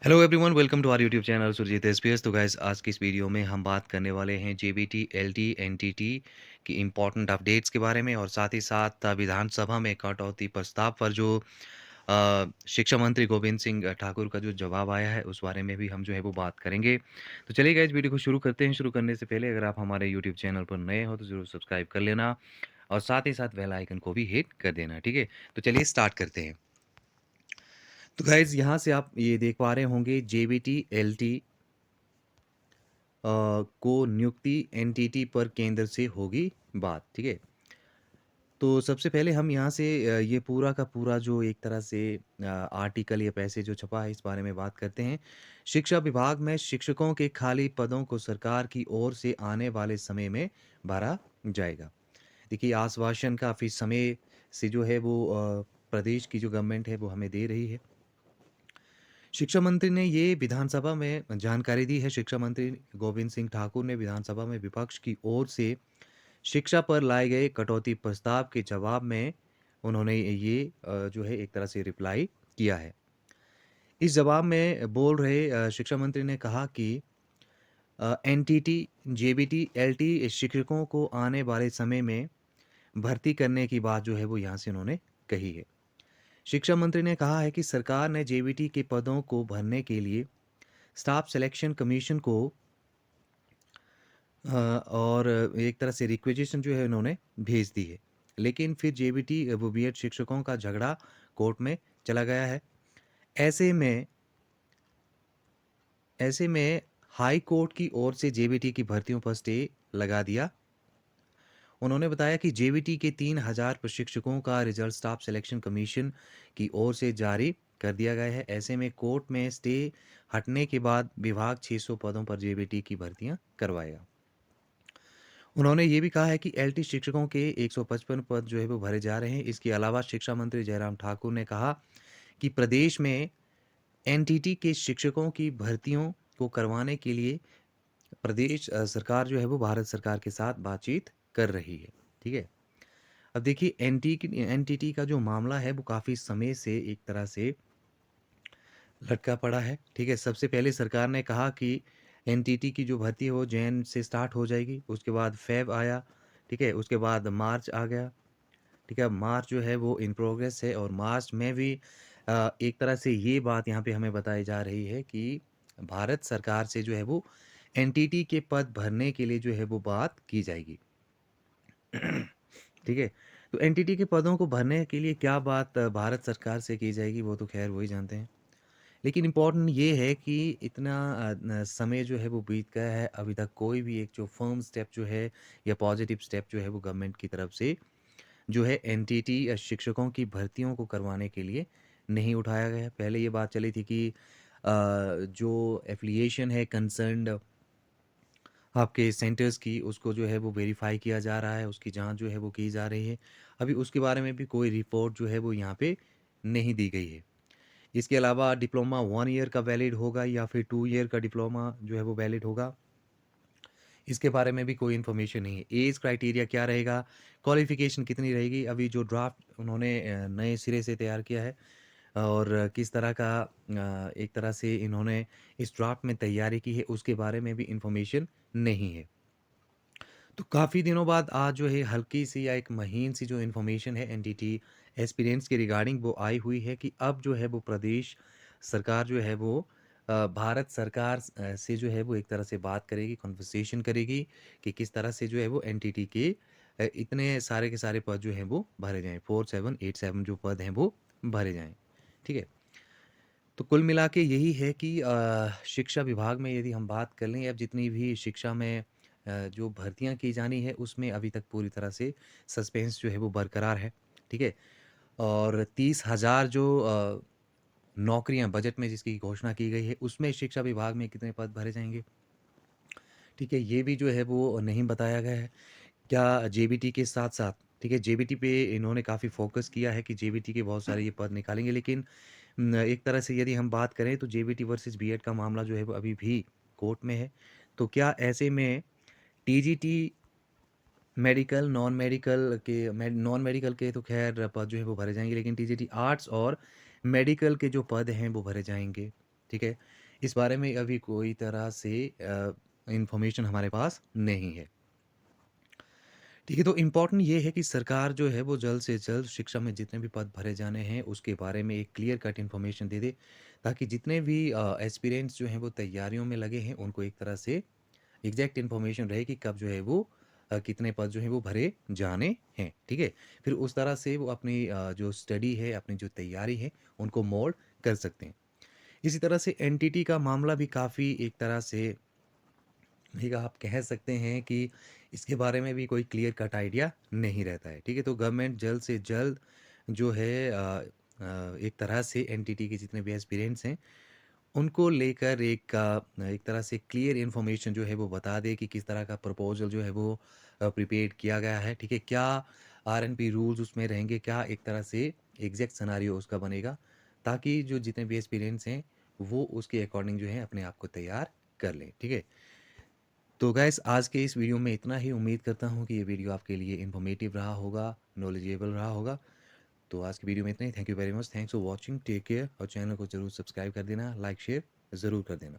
Hello everyone, welcome to our YouTube channel Surjeet SPS. तो guys, आज की इस वीडियो में हम बात करने वाले हैं जेबीटी एलटी एनटीटी की इम्पोर्टेंट अपडेट्स के बारे में, और साथ ही साथ विधानसभा में कटौती प्रस्ताव पर जो शिक्षा मंत्री गोविंद सिंह ठाकुर का जो जवाब आया है, उस बारे में भी हम जो है वो बात करेंगे। तो चलिए गाइस, वीडियो को शुरू करते हैं। शुरू करने से पहले अगर आप हमारे यूट्यूब चैनल पर नए हो तो ज़रूर सब्सक्राइब कर लेना, और साथ ही साथ बेल आइकन को भी हिट कर देना। ठीक है, तो चलिए स्टार्ट करते हैं। तो गाइज, यहाँ से आप ये देख पा रहे होंगे जेबीटी एलटी को नियुक्ति एनटीटी पर केंद्र से होगी बात। ठीक है, तो सबसे पहले हम यहाँ से ये पूरा का पूरा जो एक तरह से आर्टिकल या पैसे जो छपा है, इस बारे में बात करते हैं। शिक्षा विभाग में शिक्षकों के खाली पदों को सरकार की ओर से आने वाले समय में भरा जाएगा। देखिए, आश्वासन काफ़ी समय से जो है वो प्रदेश की जो गवर्नमेंट है वो हमें दे रही है। शिक्षा मंत्री ने ये विधानसभा में जानकारी दी है। शिक्षा मंत्री गोविंद सिंह ठाकुर ने विधानसभा में विपक्ष की ओर से शिक्षा पर लाए गए कटौती प्रस्ताव के जवाब में उन्होंने ये जो है एक तरह से रिप्लाई किया है। इस जवाब में बोल रहे शिक्षा मंत्री ने कहा कि एनटीटी, जेबीटी, एलटी शिक्षकों को आने वाले समय में भर्ती करने की बात जो है वो यहाँ से उन्होंने कही है। शिक्षा मंत्री ने कहा है कि सरकार ने जेबीटी के पदों को भरने के लिए स्टाफ सिलेक्शन कमीशन को और एक तरह से रिक्वेजिशन जो है उन्होंने भेज दी है। लेकिन फिर जेबीटी वो बीएड शिक्षकों का झगड़ा कोर्ट में चला गया है। ऐसे में ऐसे में हाई कोर्ट की ओर से जेबीटी की भर्तियों पर स्टे लगा दिया। उन्होंने बताया कि जेबीटी के 3000 प्रशिक्षकों का रिजल्ट स्टाफ सिलेक्शन कमीशन की ओर से जारी कर दिया गया है। ऐसे में कोर्ट में स्टे हटने के बाद विभाग 600 पदों पर जेबीटी की भर्तियां करवाएगा। उन्होंने ये भी कहा है कि एलटी शिक्षकों के 155 पद जो है वो भरे जा रहे हैं। इसके अलावा शिक्षा मंत्री जयराम ठाकुर ने कहा कि प्रदेश में एनटीटी के शिक्षकों की भर्तियों को करवाने के लिए प्रदेश सरकार जो है वो भारत सरकार के साथ बातचीत कर रही है। ठीक है, अब देखिए, एनटीटी का जो मामला है वो काफ़ी समय से एक तरह से लटका पड़ा है। ठीक है, सबसे पहले सरकार ने कहा कि एनटीटी की जो भर्ती है वो जैन से स्टार्ट हो जाएगी। उसके बाद फेब आया। ठीक है, उसके बाद मार्च आ गया। ठीक है, मार्च जो है वो इन प्रोग्रेस है, और मार्च में भी एक तरह से ये बात यहाँ पे हमें बताई जा रही है कि भारत सरकार से जो है वो एनटीटी के पद भरने के लिए जो है वो बात की जाएगी। ठीक है, तो एनटीटी के पदों को भरने के लिए क्या बात भारत सरकार से की जाएगी, वो तो खैर वही जानते हैं। लेकिन इम्पोर्टेंट ये है कि इतना समय जो है वो बीत गया है, अभी तक कोई भी एक जो फर्म स्टेप जो है या पॉजिटिव स्टेप जो है वो गवर्नमेंट की तरफ से जो है एनटीटी या शिक्षकों की भर्तियों को करवाने के लिए नहीं उठाया गया है। पहले ये बात चली थी कि जो एफिलिएशन है कंसर्न्ड आपके सेंटर्स की, उसको जो है वो वेरीफाई किया जा रहा है, उसकी जांच जो है वो की जा रही है। अभी उसके बारे में भी कोई रिपोर्ट जो है वो यहाँ पे नहीं दी गई है। इसके अलावा डिप्लोमा 1 ईयर का वैलिड होगा या फिर 2 ईयर का डिप्लोमा जो है वो वैलिड होगा, इसके बारे में भी कोई इन्फॉर्मेशन नहीं है। एज क्राइटेरिया क्या रहेगा, क्वालिफ़िकेशन कितनी रहेगी, अभी जो ड्राफ्ट उन्होंने नए सिरे से तैयार किया है, और किस तरह का एक तरह से इन्होंने इस ड्राफ्ट में तैयारी की है, उसके बारे में भी इन्फॉर्मेशन नहीं है। तो काफ़ी दिनों बाद आज जो है हल्की सी या एक महीन सी जो इन्फॉर्मेशन है एनटीटी एस्पिरेंट्स के रिगार्डिंग वो आई हुई है कि अब जो है वो प्रदेश सरकार जो है वो भारत सरकार से जो है वो एक तरह से बात करेगी, कॉन्वर्सेशन करेगी कि किस तरह से जो है वो एनटीटी के इतने सारे के सारे पद जो हैं वो भरे जाएँ, 4787 जो पद हैं वो भरे जाएँ। ठीक है? तो कुल मिला के यही है कि शिक्षा विभाग में यदि हम बात कर लें, अब जितनी भी शिक्षा में जो भर्तियां की जानी है, उसमें अभी तक पूरी तरह से सस्पेंस जो है वो बरकरार है। ठीक है, और 30,000 जो नौकरियां बजट में जिसकी घोषणा की गई है, उसमें शिक्षा विभाग में कितने पद भरे जाएंगे, ठीक है, ये भी जो है वो नहीं बताया गया है। क्या जेबीटी के साथ साथ, ठीक है, जेबीटी पे इन्होंने काफ़ी फोकस किया है कि जेबीटी के बहुत सारे ये पद निकालेंगे, लेकिन एक तरह से यदि हम बात करें तो जेबीटी वर्सेस बीएड का मामला जो है वो अभी भी कोर्ट में है। तो क्या ऐसे में टीजीटी मेडिकल, नॉन मेडिकल के तो खैर पद जो है वो भरे जाएंगे, लेकिन टीजीटी आर्ट्स और मेडिकल के जो पद हैं वो भरे जाएंगे। ठीक है? इस बारे में अभी कोई तरह से इन्फॉर्मेशन हमारे पास नहीं है। ठीक है, तो इम्पोर्टेंट ये है कि सरकार जो है वो जल्द से जल्द शिक्षा में जितने भी पद भरे जाने हैं उसके बारे में एक क्लियर कट इन्फॉर्मेशन दे दे, ताकि जितने भी एस्पिरेंट्स जो हैं वो तैयारियों में लगे हैं उनको एक तरह से एग्जैक्ट इन्फॉर्मेशन रहे कि कब जो है वो कितने पद जो हैं वो भरे जाने हैं, ठीक है? फिर उस तरह से वो अपनी जो स्टडी है, अपनी जो तैयारी है, उनको मोल्ड कर सकते हैं। इसी तरह से एनटीटी का मामला भी काफ़ी एक तरह से एक आप कह सकते हैं कि इसके बारे में भी कोई क्लियर कट आइडिया नहीं रहता है, ठीक है? तो गवर्नमेंट जल्द से जल्द जो है एक तरह से एनटीटी के जितने भी एस्पिरेंट्स हैं, उनको लेकर एक तरह से क्लियर इन्फॉर्मेशन जो है वो बता दे कि किस तरह का प्रपोज़ल जो है वो प्रिपेयर्ड किया गया है, ठीक है? क्या आरएनपी रूल्स उसमें रहेंगे, क्या एक तरह से एग्ज़ैक्ट सिनेरियो उसका बनेगा, ताकि जो जितने भी एस्पिरेंट्स हैं, वो उसके अकॉर्डिंग जो है अपने आप को तैयार कर लें, ठीक है? तो गाइस आज के इस वीडियो में इतना ही। उम्मीद करता हूँ कि ये वीडियो आपके लिए इन्फॉर्मेटिव रहा होगा, नॉलेजेबल रहा होगा। तो आज की वीडियो में इतना ही। Thank you very much. Thanks for watching. Take care और चैनल को ज़रूर सब्सक्राइब कर देना, लाइक शेयर ज़रूर कर देना।